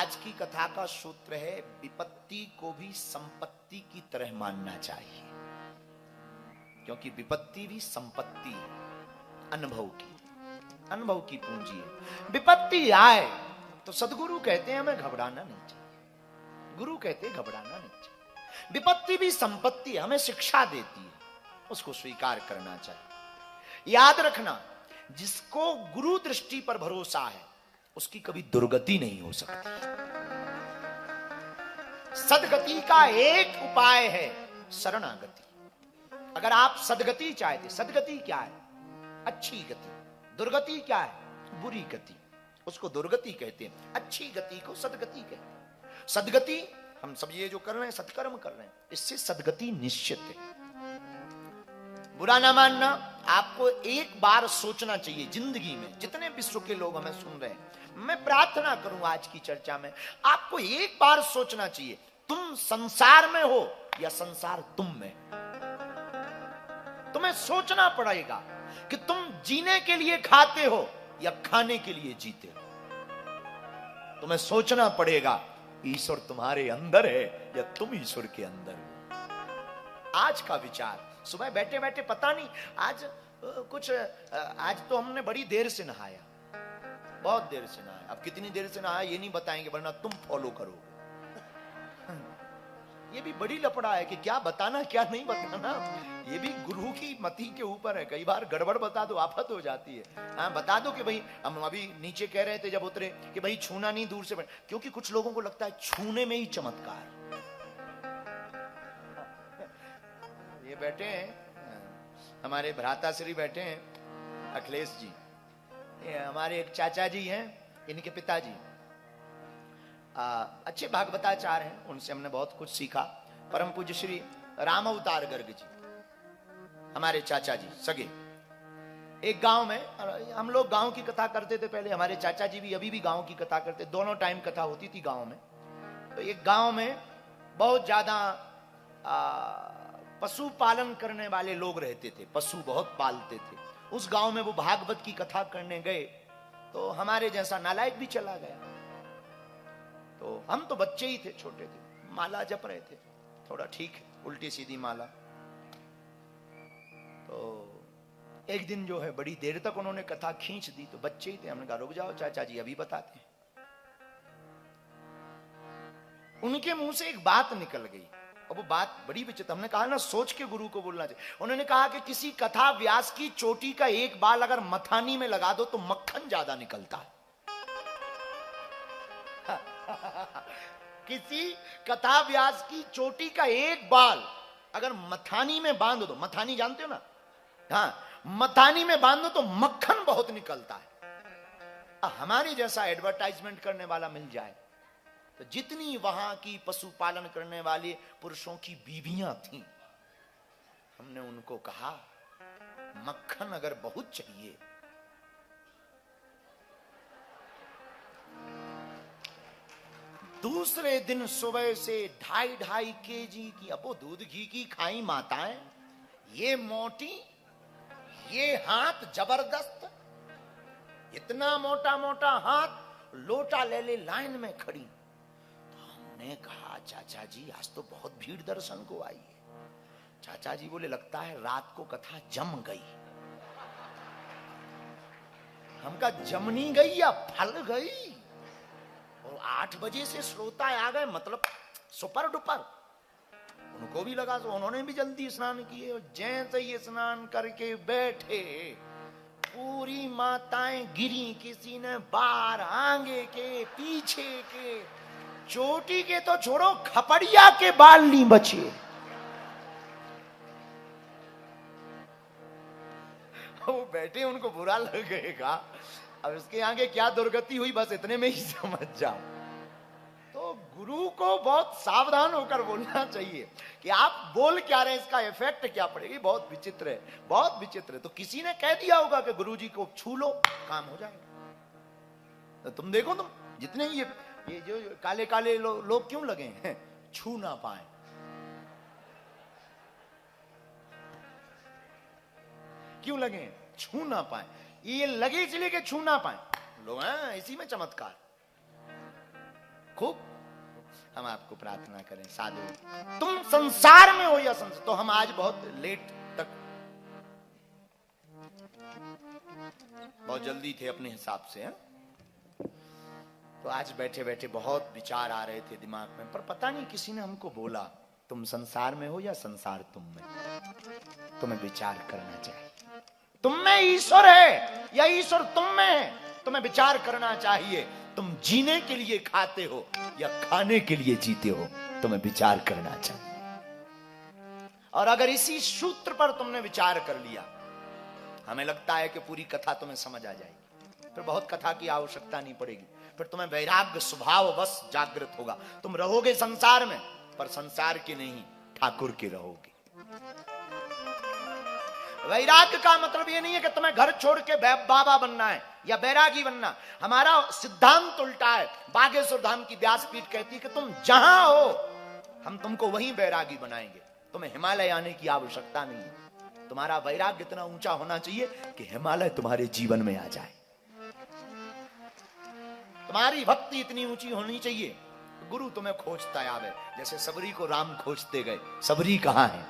आज की कथा का सूत्र है, विपत्ति को भी संपत्ति की तरह मानना चाहिए, क्योंकि विपत्ति भी संपत्ति है, अनुभव की पूंजी है। विपत्ति आए तो सदगुरु कहते हैं हमें घबराना नहीं चाहिए, गुरु कहते हैं घबराना नहीं चाहिए। विपत्ति भी संपत्ति है, हमें शिक्षा देती है, उसको स्वीकार करना चाहिए। याद रखना, जिसको गुरु दृष्टि पर भरोसा है उसकी कभी दुर्गति नहीं हो सकती। सदगति का एक उपाय है शरणागति। अगर आप सदगति चाहते, सदगति क्या है? अच्छी गति। दुर्गति क्या है? बुरी गति। उसको दुर्गति कहते हैं, अच्छी गति को सदगति कहते हैं। सदगति हम सब ये जो कर रहे हैं, सत्कर्म कर रहे हैं, इससे सदगति निश्चित है। बुरा ना मानना, आपको एक बार सोचना चाहिए जिंदगी में। जितने विश्व के लोग हमें सुन रहे हैं, मैं प्रार्थना करूं आज की चर्चा में आपको एक बार सोचना चाहिए, तुम संसार में हो या संसार तुम में। तुम्हें सोचना पड़ेगा कि तुम जीने के लिए खाते हो या खाने के लिए जीते हो। तुम्हें सोचना पड़ेगा ईश्वर तुम्हारे अंदर है या तुम ईश्वर के अंदर हो। आज का विचार, सुबह बैठे बैठे पता नहीं आज तो हमने बड़ी देर से नहाया, बहुत देर से नहाया। अब कितनी देर से नहाया ये नहीं बताएंगे, वरना तुम फॉलो करोगे। ये भी बड़ी लफड़ा है कि क्या बताना क्या नहीं बताना, ये भी गुरु की मति के ऊपर है। कई बार गड़बड़ बता दो, आफत हो जाती है। हाँ, बता दो कि भाई, हम अभी नीचे कह रहे थे जब उतरे कि भाई छूना नहीं, दूर से, क्योंकि कुछ लोगों को लगता है छूने में ही चमत्कार। ये बैठे हैं हमारे भ्राताश्री, बैठे हैं अखिलेश जी, ये हमारे एक चाचा जी हैं, इनके पिताजी अच्छे भागवताचार्य हैं, उनसे हमने बहुत कुछ सीखा। परम पूज्य श्री राम अवतार गर्ग जी, हमारे चाचा जी सगे। एक गांव में हम लोग गांव की कथा करते थे पहले, हमारे चाचा जी भी अभी भी गांव की कथा करते, दोनों टाइम कथा होती थी गांव में। तो एक गांव में बहुत ज्यादा पशु पालन करने वाले लोग रहते थे, पशु बहुत पालते थे। उस गांव में वो भागवत की कथा करने गए तो हमारे जैसा नालायक भी चला गया। तो हम तो बच्चे ही थे, छोटे थे, माला जप रहे थे, थोड़ा ठीक उल्टी सीधी माला। तो एक दिन जो है बड़ी देर तक उन्होंने कथा खींच दी, तो बच्चे ही थे, हमने कहा रुक जाओ चाचा जी अभी बताते हैं। उनके मुंह से एक बात निकल गई, और वो बात बड़ी विचित्र। हमने कहा ना, सोच के गुरु को बोलना चाहिए। उन्होंने कहा कि किसी कथा व्यास की चोटी का एक बाल अगर मथानी में लगा दो तो मक्खन ज्यादा निकलता है। किसी कथा व्यास की चोटी का एक बाल अगर मथानी में बांध दो, मथानी जानते हो ना, हाँ, मथानी में बांध दो तो मक्खन बहुत निकलता है। हमारे जैसा एडवर्टाइजमेंट करने वाला मिल जाए तो जितनी वहां की पशुपालन करने वाले पुरुषों की बीवियां थीं, हमने उनको कहा मक्खन अगर बहुत चाहिए दूसरे दिन सुबह से 2.5 केजी की, अब वो दूध घी की खाई माताएं, ये मोटी, ये हाथ जबरदस्त, इतना मोटा मोटा हाथ, लोटा ले ले लाइन में खड़ी। ने कहा चाचा जी आज तो बहुत भीड़ दर्शन को आई है। चाचा जी बोले लगता है रात को कथा जम गई। हम कहा जमनी गई या फल गई? और 8 बजे से श्रोता आ गए, मतलब सुपर डुपर। उनको भी लगा, तो उन्होंने भी जल्दी स्नान किए। जैसे ही स्नान करके बैठे, पूरी माताएं गिरी, किसी ने बाहर, आगे के, पीछे के, चोटी के तो छोड़ो, खपड़िया के बाल नहीं बचे। वो बैठे, उनको बुरा लगेगा, अब इसके आगे क्या दुर्गति हुई बस इतने में ही समझ जाओ। तो गुरु को बहुत सावधान होकर बोलना चाहिए कि आप बोल क्या रहे हैं, इसका इफेक्ट क्या पड़ेगी। बहुत विचित्र है, बहुत विचित्र है। तो किसी ने कह दिया होगा कि गुरु जी को छू लो काम हो जाएगा। तो तुम देखो, तुम जितने ये जो काले काले लोग क्यों लगे हैं, छू ना पाए। क्यों लगे? छू ना पाए। ये लगे इसलिए कि छू ना पाए लोग हैं, इसी में चमत्कार। खूब हम आपको प्रार्थना करें साधु, तुम संसार में हो या संसार। तो हम आज बहुत लेट तक, बहुत जल्दी थे अपने हिसाब से, तो आज बैठे बैठे बहुत विचार आ रहे थे दिमाग में, पर पता नहीं किसी ने हमको बोला तुम संसार में हो या संसार तुम में। तुम्हें विचार करना चाहिए, तुम में ईश्वर है या ईश्वर तुम में है, तुम्हें विचार करना चाहिए। तुम जीने के लिए खाते हो या खाने के लिए जीते हो, तुम्हें विचार करना चाहिए। और अगर इसी सूत्र पर तुमने विचार कर लिया, हमें लगता है कि पूरी कथा तुम्हें समझ आ जाएगी, फिर बहुत कथा की आवश्यकता नहीं पड़ेगी, फिर तुम्हें वैराग्य स्वभाव बस जागृत होगा। तुम रहोगे संसार में, पर संसार के नहीं, ठाकुर के रहोगे। वैराग्य का मतलब ये नहीं है कि तुम्हें घर छोड़ के बाबा बनना है या बैरागी बनना। हमारा सिद्धांत उल्टा है। बागेश्वर धाम की व्यासपीठ कहती है कि तुम जहां हो हम तुमको वहीं बैरागी बनाएंगे, तुम्हें हिमालय आने की आवश्यकता नहीं है। तुम्हारा वैराग्य इतना ऊंचा होना चाहिए कि हिमालय तुम्हारे जीवन में आ जाए। तुम्हारी भक्ति इतनी ऊंची होनी चाहिए, गुरु तुम्हें खोजता आवे। जैसे सबरी को राम खोजते गए, सबरी कहां है,